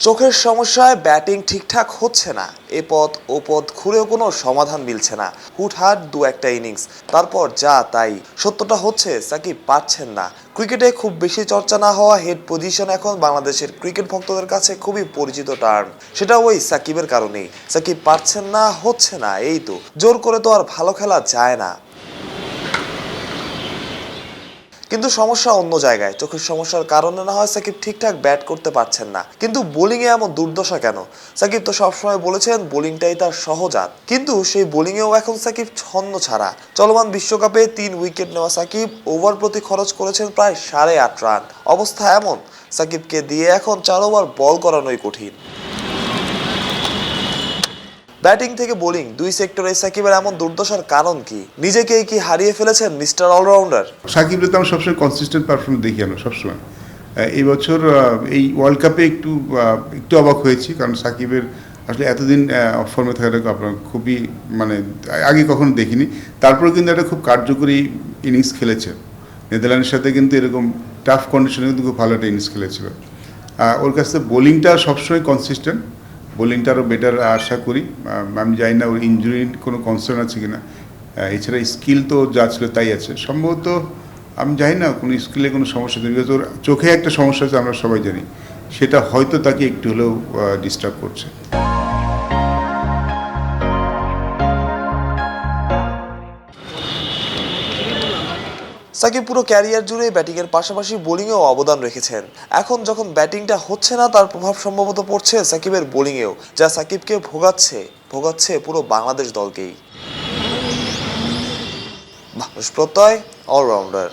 চোখের সমস্যায় ব্যাটিং ঠিকঠাক হচ্ছে না, এ পথ ও পথ ঘুরেও কোনো সমাধান মিলছে না। হুটহাট দু একটা ইনিংস, তারপর যা তাই। সত্যটা হচ্ছে সাকিব পারছেন না। ক্রিকেটে খুব বেশি চর্চা না হওয়া হেড পজিশন এখন বাংলাদেশের ক্রিকেট ভক্তদের কাছে খুবই পরিচিত টার্ম। সেটা ওই সাকিবের কারণেই। সাকিব পারছেন না, হচ্ছে না, এই তো। জোর করে তো আর ভালো খেলা যায় না। কিন্তু সমস্যা অন্য জায়গায়। চোখের সমস্যার কারণে না হয় সাকিব ঠিকঠাক ব্যাট করতে পারছেন না, কিন্তু বোলিংয়ে এমন দুর্দশা কেন? সাকিব তো সবসময় বলেছেন বোলিংটাই তার সহজাত, কিন্তু সেই বোলিংয়েও এখন সাকিব ছন্ন ছাড়া। চলমান বিশ্বকাপে 3 উইকেট নেওয়া সাকিব ওভার প্রতি খরচ করেছেন প্রায় 8.5 রান। অবস্থা এমন, সাকিবকে দিয়ে এখন 4 ওভার বল করানোই কঠিন। ব্যাটিং থেকে বোলিং দুই সেক্টরে সাকিবের এমন দুর্দশার কারণ কি? নিজেকেই কি হারিয়ে ফেলেছেন মিস্টার অলরাউন্ডার? সাকিবের তো আমরা সবসময় কনসিস্টেন্ট পারফরমেন্স দেখি আমরা সবসময়। এই বছর এই ওয়ার্ল্ড কাপে একটু অবাক হয়েছি, কারণ সাকিবের আসলে এতদিন ফর্মে থাকাটা আপনার খুবই মানে আগে কখনো দেখিনি। তারপরে কিন্তু একটা খুব কার্যকরী ইনিংস খেলেছে নেদারল্যান্ডের সাথে, কিন্তু এরকম টাফ কন্ডিশনে কিন্তু খুব ভালো একটা ইনিংস খেলেছিল। ওর কাছ থেকে বোলিংটা সবসময় কনসিস্টেন্ট, বোলিংটা আরও বেটার আশা করি। আমি জানি না ওর ইঞ্জুরির কোনো কনসার্ন আছে কিনা। এছাড়া স্কিল তো যা ছিল তাই আছে সম্ভবত। আমি জানি না কোনো স্কিলে কোনো সমস্যা নেই, বিকজ ওর চোখে একটা সমস্যা আছে, আমরা সবাই জানি। সেটা হয়তো তাকে একটু হলেও ডিস্টার্ব করছে। সাকিব পুরো ক্যারিয়ার জুড়ে ব্যাটিংয়ের পাশাপাশি বোলিংয়েও অবদান রেখেছেন। এখন যখন ব্যাটিংটা হচ্ছে না, তার প্রভাব সম্ভবত পড়ছে সাকিবের বোলিংয়েও, যা সাকিবকে ভোগাচ্ছে পুরো বাংলাদেশ দলকেই। মানুষ প্রত্যয় অলরাউন্ডার।